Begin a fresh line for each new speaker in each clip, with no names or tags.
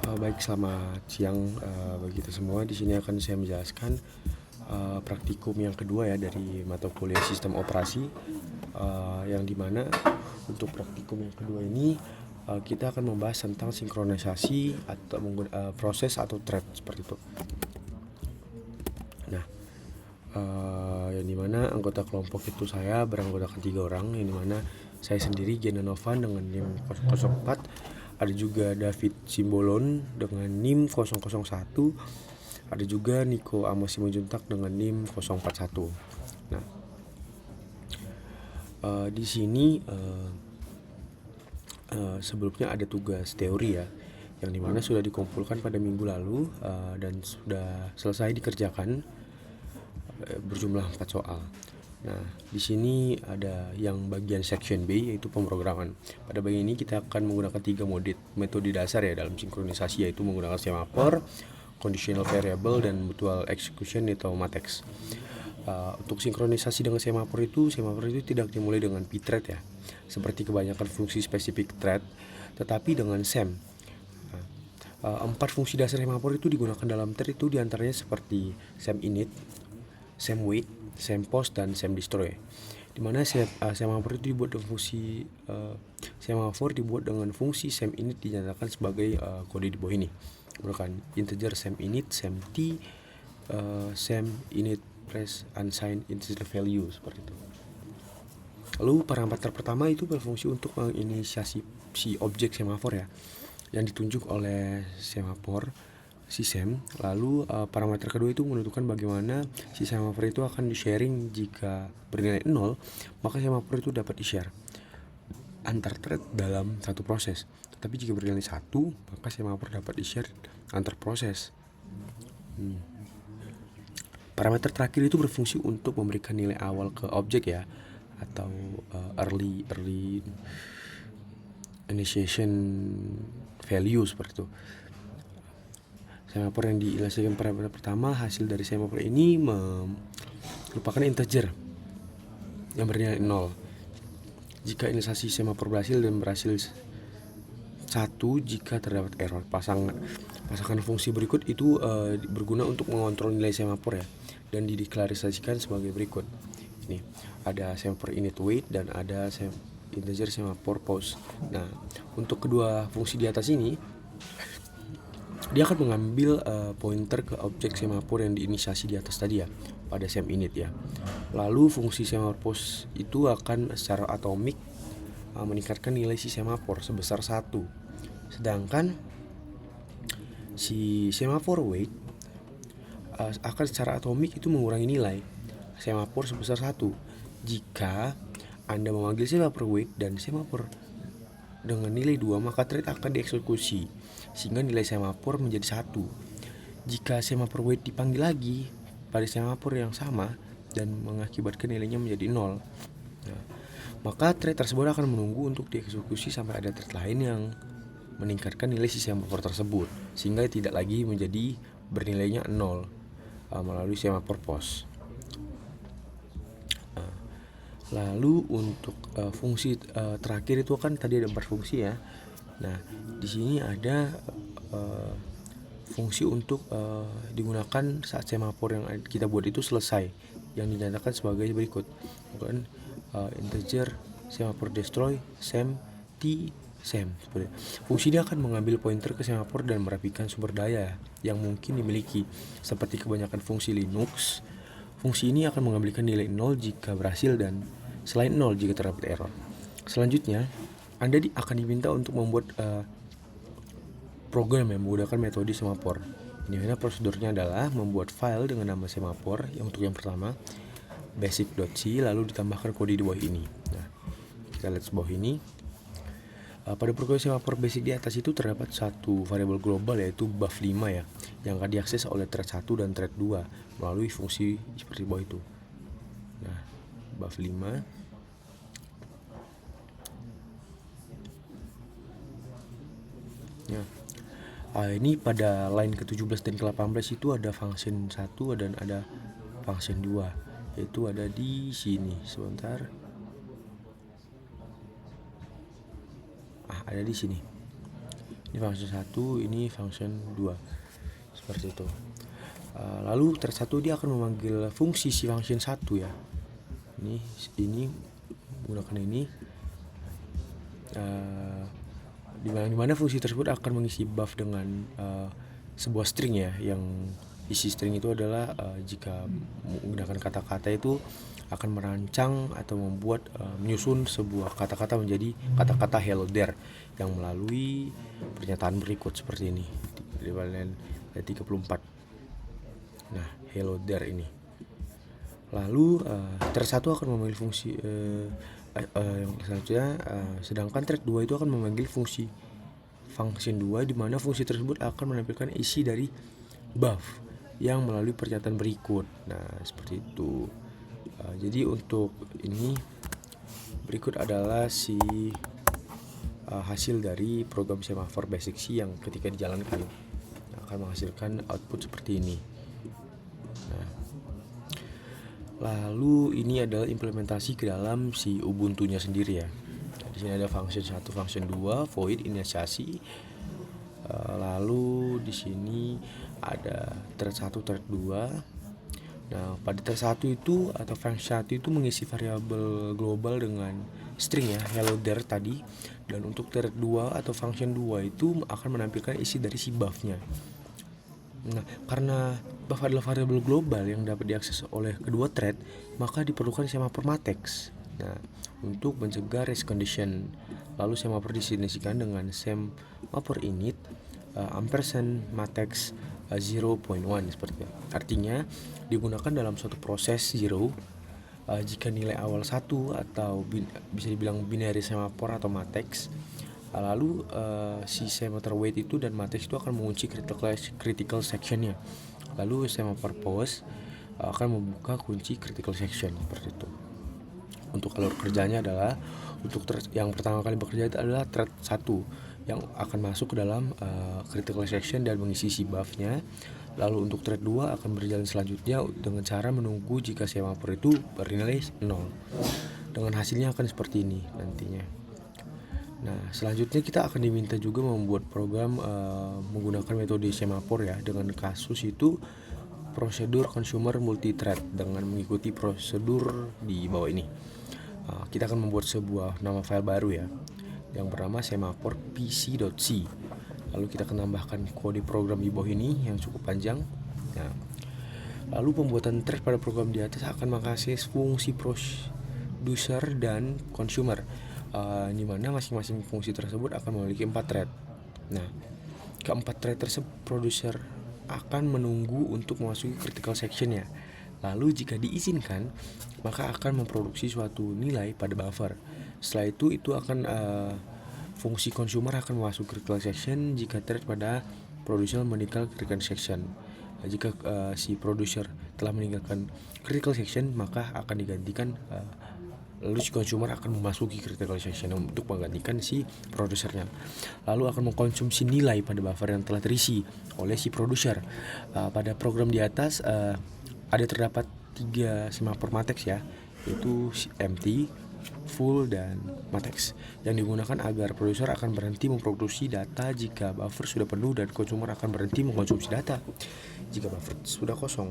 Baik, selamat siang bagi kita semua. Di sini akan saya menjelaskan praktikum yang kedua ya dari mata kuliah sistem operasi, yang dimana untuk praktikum yang kedua ini kita akan membahas tentang sinkronisasi atau proses atau thread seperti itu. Nah, yang dimana anggota kelompok itu saya beranggotakan 3 orang, yang dimana saya sendiri Gena Novan dengan NIM 004, ada juga David Simbolon dengan NIM 001, ada juga Niko Amos Simanjuntak dengan NIM 041. Nah, di sini sebelumnya ada tugas teori ya, yang dimana sudah dikumpulkan pada minggu lalu dan sudah selesai dikerjakan, berjumlah 4 soal. Nah, di sini ada yang bagian section B, yaitu pemrograman. Pada bagian ini kita akan menggunakan 3 metode dasar ya dalam sinkronisasi, yaitu menggunakan semafor, conditional variable, dan mutual execution atau MATEX. Untuk sinkronisasi dengan semafor itu tidak dimulai dengan pthread ya, seperti kebanyakan fungsi spesifik thread, tetapi dengan SEM. 4 fungsi dasar semafor itu digunakan dalam thread itu diantaranya seperti SEM init, SEM wait, SEM post, dan SEM destroy. Dimana semafor itu dibuat dengan fungsi semafor dibuat dengan fungsi SEM init dinyatakan sebagai kode di bawah ini, menggunakan integer SEM init, SEM t, SEM init press unsigned integer value seperti itu. Lalu parameter pertama itu berfungsi untuk menginisiasi si objek semafor ya, yang ditunjuk oleh semafor si SEM. Lalu parameter kedua itu menentukan bagaimana si semafor itu akan di-sharing. Jika bernilai 0, maka semafor itu dapat di-share antar thread dalam satu proses. Tetapi jika bernilai 1, maka semafor dapat di-share antar proses. Parameter terakhir itu berfungsi untuk memberikan nilai awal ke objek ya, atau early initiation value seperti itu. Semafor yang diillustrasikan parameter pertama, hasil dari semafor ini merupakan integer yang bernilai 0. Jika inisiasi semafor berhasil dan berhasil 1 jika terdapat error. Pasangan fungsi berikut itu berguna untuk mengontrol nilai semafor ya, dan dideklarasikan sebagai berikut. Ini ada semafor init wait dan ada integer semafor pause. Nah, untuk kedua fungsi di atas ini, dia akan mengambil pointer ke objek semafor yang diinisiasi di atas tadi ya, pada SEM init ya. Lalu fungsi semafor pause itu akan secara atomik meningkatkan nilai si semafor sebesar 1. Sedangkan si semafor wait akan secara atomik itu mengurangi nilai semafor sebesar 1 jika Anda memanggil semafor wait dan semafor dengan nilai 2, maka thread akan dieksekusi sehingga nilai semafor menjadi 1. Jika semafor wait dipanggil lagi pada semafor yang sama dan mengakibatkan nilainya menjadi 0, maka thread tersebut akan menunggu untuk dieksekusi sampai ada thread lain yang meningkatkan nilai si semafor tersebut sehingga tidak lagi menjadi bernilainya 0 melalui semafor pause. Lalu untuk fungsi terakhir itu kan tadi ada 4 fungsi ya. Nah, di sini ada fungsi untuk digunakan saat semafor yang kita buat itu selesai, yang dinyatakan sebagai berikut. Bukan integer semafor destroy SEM t SEM. Fungsi ini akan mengambil pointer ke semafor dan merapikan sumber daya yang mungkin dimiliki. Seperti kebanyakan fungsi Linux, fungsi ini akan mengambilkan nilai 0 jika berhasil dan selain 0 jika terdapat error. Selanjutnya, Anda akan diminta untuk membuat program yang menggunakan metode semafor. Ini mana prosedurnya adalah membuat file dengan nama semafor yang untuk yang pertama basic.c, lalu ditambahkan kode di bawah ini. Nah, kita lihat bawah ini. Pada program semafor basic di atas itu terdapat satu variabel global yaitu buff5 ya, yang akan diakses oleh thread 1 dan thread 2 melalui fungsi seperti bawah itu. Nah, buff5 ya. Ini pada line ke-17 dan ke-18 itu ada function 1 dan ada function 2, yaitu ada di sini. Sebentar. Ada di sini. Ini function 1, ini function 2. Seperti itu. Lalu thread 1 dia akan memanggil fungsi si function 1 ya. Ini menggunakan ini. Dimana fungsi tersebut akan mengisi buff dengan sebuah string ya, yang isi string itu adalah jika menggunakan kata-kata itu akan merancang atau membuat menyusun sebuah kata-kata menjadi kata-kata hello there yang melalui pernyataan berikut seperti ini di bagian 34. Nah, hello there ini. Lalu thread 1 akan memanggil fungsi yang selanjutnya, sedangkan thread 2 itu akan memanggil fungsi function 2 di mana fungsi tersebut akan menampilkan isi dari buff yang melalui pernyataan berikut. Nah, seperti itu. Jadi untuk ini berikut adalah si hasil dari program semaphore basic C yang ketika dijalankan akan menghasilkan output seperti ini. Nah, lalu ini adalah implementasi ke dalam si Ubuntu-nya sendiri ya. Di sini ada function 1, function 2, void inisiasi. Lalu di sini ada thread 1, thread 2. Nah, pada thread 1 itu atau function 1 itu mengisi variabel global dengan string ya, hello there tadi. Dan untuk thread 2 atau function 2 itu akan menampilkan isi dari si buff-nya. Nah, karena buff adalah variabel global yang dapat diakses oleh kedua thread, maka diperlukan semaphore matrix. Nah, untuk mencegah race condition, lalu semaphore didefinisikan dengan semaphore init ampersand matrix 0.1 seperti itu. Artinya digunakan dalam suatu proses zero jika nilai awal 1 atau bisa dibilang binary semaphore atau matrix. Lalu si semaphore wait itu dan matrix itu akan mengunci critical sectionnya. Lalu semaphore pause akan membuka kunci critical section seperti itu. Untuk alur kerjanya adalah untuk thread yang pertama kali bekerja itu adalah thread 1 yang akan masuk ke dalam critical section dan mengisi si buff-nya. Lalu untuk thread 2 akan berjalan selanjutnya dengan cara menunggu jika semaphore itu bernilai 0. Dengan hasilnya akan seperti ini nantinya. Nah, selanjutnya kita akan diminta juga membuat program menggunakan metode semaphore ya, dengan kasus itu prosedur consumer multithread dengan mengikuti prosedur di bawah ini. Kita akan membuat sebuah nama file baru ya, yang bernama semaphore pc.c. Lalu kita akan tambahkan kode program di bawah ini yang cukup panjang. Nah, lalu pembuatan thread pada program di atas akan mengakses fungsi producer dan consumer, di mana masing-masing fungsi tersebut akan memiliki 4 thread. Nah, keempat thread tersebut producer akan menunggu untuk memasuki critical section ya. Lalu jika diizinkan, maka akan memproduksi suatu nilai pada buffer. Setelah itu akan fungsi consumer akan masuk critical section jika thread pada producer meninggal critical section. Jika si producer telah meninggalkan critical section, maka akan digantikan lalu si consumer akan memasuki critical section untuk menggantikan si produsernya. Lalu akan mengkonsumsi nilai pada buffer yang telah terisi oleh si producer. Pada program di atas ada terdapat 3 semaphore matrix ya, yaitu empty, full, dan matrix yang digunakan agar produser akan berhenti memproduksi data jika buffer sudah penuh dan consumer akan berhenti mengkonsumsi data jika buffer sudah kosong.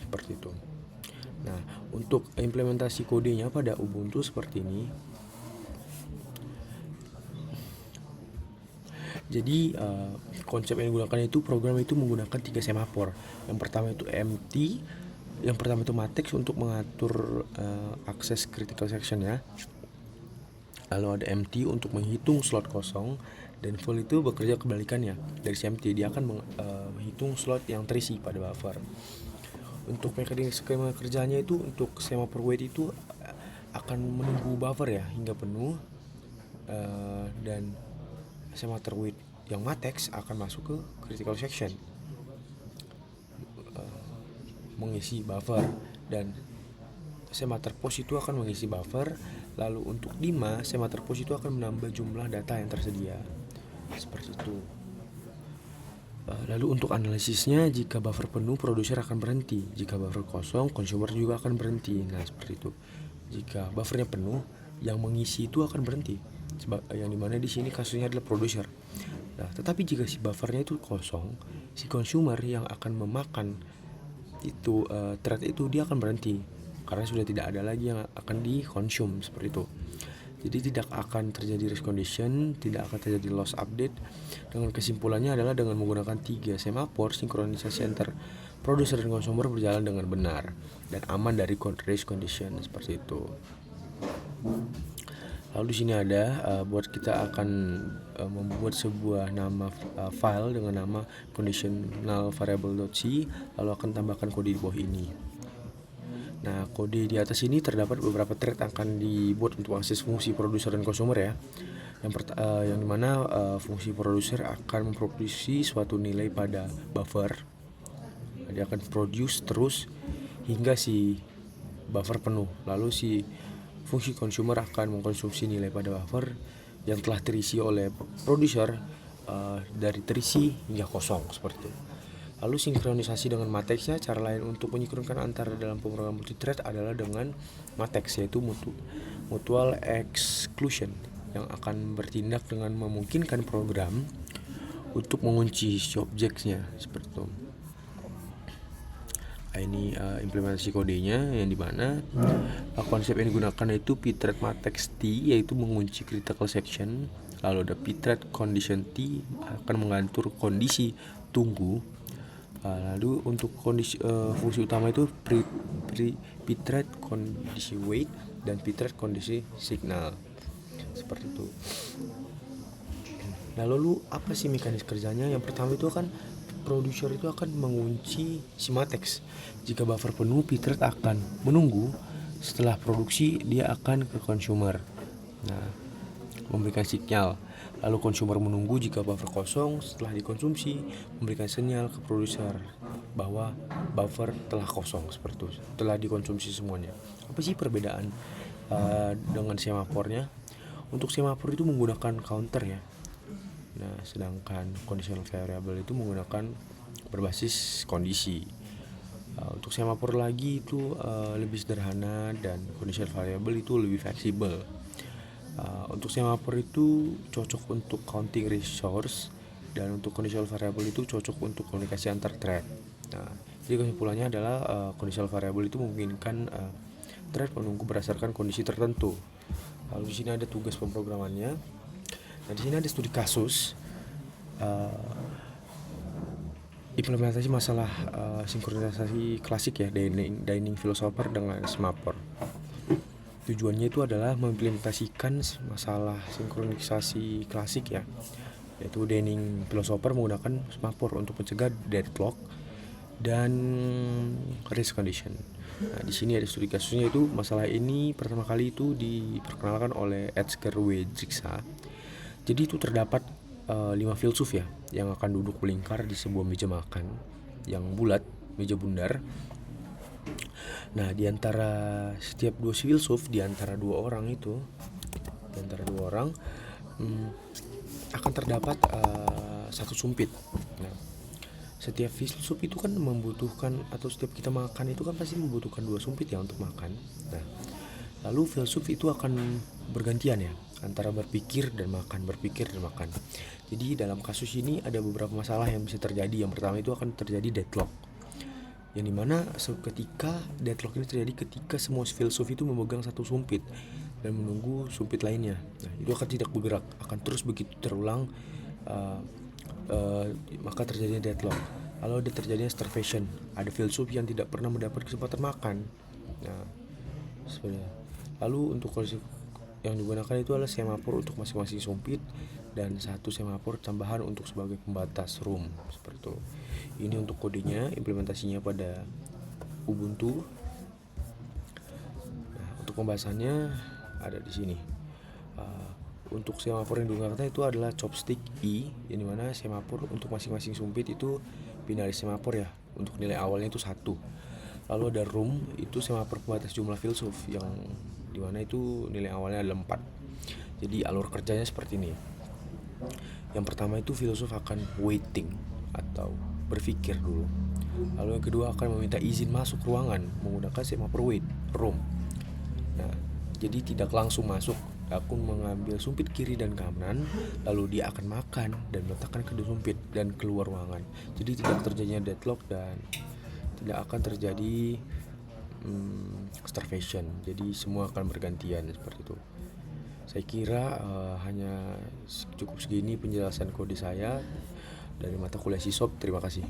Seperti itu. Nah, untuk implementasi kodenya pada Ubuntu seperti ini. Jadi konsep yang digunakan itu program itu menggunakan 3 semaphore. Yang pertama itu empty, yang pertama itu matrix untuk mengatur akses critical section ya. Lalu ada empty untuk menghitung slot kosong, dan full itu bekerja kebalikannya dari empty, dia akan menghitung slot yang terisi pada buffer. Untuk mekanisme skema kerjanya itu untuk semaphore wait itu akan menunggu buffer ya hingga penuh, dan semaphore wait yang matrix akan masuk ke critical section mengisi buffer, dan semaphore pause itu akan mengisi buffer. Lalu untuk Dima, semaphore pause itu akan menambah jumlah data yang tersedia seperti itu. Lalu untuk analisisnya, jika buffer penuh produser akan berhenti, jika buffer kosong consumer juga akan berhenti. Nah, seperti itu. Jika buffernya penuh, yang mengisi itu akan berhenti. yang dimana di sini kasusnya adalah producer. Nah, tetapi jika si buffernya itu kosong, si consumer yang akan memakan itu thread itu dia akan berhenti karena sudah tidak ada lagi yang akan dikonsum seperti itu. Jadi tidak akan terjadi race condition, tidak akan terjadi loss update. Dengan kesimpulannya adalah dengan menggunakan 3 semafor, sinkronisasi antar produser dan konsumer berjalan dengan benar dan aman dari race condition seperti itu. Lalu di sini ada buat kita akan membuat sebuah nama file dengan nama conditional variable.c, lalu akan tambahkan kode di bawah ini. Nah, kode di atas ini terdapat beberapa thread akan dibuat untuk akses fungsi produser dan consumer ya. Yang dimana fungsi produser akan memproduksi suatu nilai pada buffer. Dia akan produce terus hingga si buffer penuh. Lalu si fungsi consumer akan mengkonsumsi nilai pada buffer yang telah terisi oleh produser dari terisi hingga kosong seperti itu. Lalu sinkronisasi dengan matexnya, cara lain untuk menyinkronkan antara dalam pemrograman multithread adalah dengan matex, yaitu mutual exclusion, yang akan bertindak dengan memungkinkan program untuk mengunci si objeknya seperti itu. Nah, ini implementasi kodenya, yang dimana konsep yang digunakan itu pthread matex t, yaitu mengunci critical section. Lalu ada pthread condition t, akan mengatur kondisi tunggu. Lalu untuk fungsi utama itu pthread kondisi wait dan pthread kondisi signal seperti itu. Nah, lalu apa sih mekanis kerjanya? Yang pertama itu akan producer itu akan mengunci si matex. Jika buffer penuh, pthread akan menunggu. Setelah produksi dia akan ke consumer. Nah, memberikan sinyal. Lalu consumer menunggu jika buffer kosong. Setelah dikonsumsi, memberikan sinyal ke produser bahwa buffer telah kosong seperti itu, telah dikonsumsi semuanya. Apa sih perbedaan dengan semafornya? Untuk semafor itu menggunakan counter ya. Nah, sedangkan conditional variable itu menggunakan berbasis kondisi. Untuk semafor lagi itu lebih sederhana dan conditional variable itu lebih fleksibel. Untuk semafor itu cocok untuk counting resource dan untuk conditional variable itu cocok untuk komunikasi antar thread. Nah, jadi kesimpulannya adalah conditional variable itu memungkinkan thread menunggu berdasarkan kondisi tertentu. Lalu di sini ada tugas pemrogramannya. Nah, di sini ada studi kasus implementasi masalah sinkronisasi klasik ya, Deining philosopher dengan semafor. Tujuannya itu adalah mengimplementasikan masalah sinkronisasi klasik ya, yaitu Deining philosopher menggunakan semafor untuk mencegah deadlock dan race condition. Nah, di sini ada studi kasusnya, itu masalah ini pertama kali itu diperkenalkan oleh Edgar W. Drixa. Jadi itu terdapat 5 filsuf ya yang akan duduk melingkar di sebuah meja makan yang bulat, meja bundar. Nah, di antara setiap 2 filsuf, di antara 2 orang akan terdapat satu sumpit. Nah, setiap filsuf itu kan membutuhkan, atau setiap kita makan itu kan pasti membutuhkan 2 sumpit ya untuk makan. Nah, lalu filsuf itu akan bergantian ya antara berpikir dan makan, berpikir dan makan. Jadi dalam kasus ini ada beberapa masalah yang bisa terjadi. Yang pertama itu akan terjadi deadlock, yang dimana ketika deadlock ini terjadi ketika semua filsuf itu memegang satu sumpit dan menunggu sumpit lainnya. Nah, itu akan tidak bergerak, akan terus begitu terulang, maka terjadinya deadlock. Lalu ada terjadinya starvation, ada filsuf yang tidak pernah mendapat kesempatan makan. Nah, sebenarnya. Lalu untuk kondisi yang digunakan itu adalah semafor untuk masing-masing sumpit dan satu semafor tambahan untuk sebagai pembatas room seperti itu. Ini untuk kodenya, implementasinya pada Ubuntu. Nah, untuk pembahasannya ada di sini. Untuk semafor yang digunakan itu adalah chopstick I, yang dimana semafor untuk masing-masing sumpit itu binaris semafor ya, untuk nilai awalnya itu 1. Lalu ada room, itu semafor pembatas jumlah filsuf yang dimana itu nilai awalnya adalah 4. Jadi alur kerjanya seperti ini. Yang pertama itu filsuf akan waiting atau berpikir dulu. Lalu yang kedua akan meminta izin masuk ruangan menggunakan semafor wait, room. Nah, jadi tidak langsung masuk. Aku mengambil sumpit kiri dan kanan, lalu dia akan makan dan meletakkan kedua sumpit dan keluar ruangan. Jadi tidak terjadinya deadlock dan tidak akan terjadi starvation. Jadi semua akan bergantian seperti itu. Saya kira hanya cukup segini penjelasan kode saya dari mata kuliah SISOP. Terima kasih.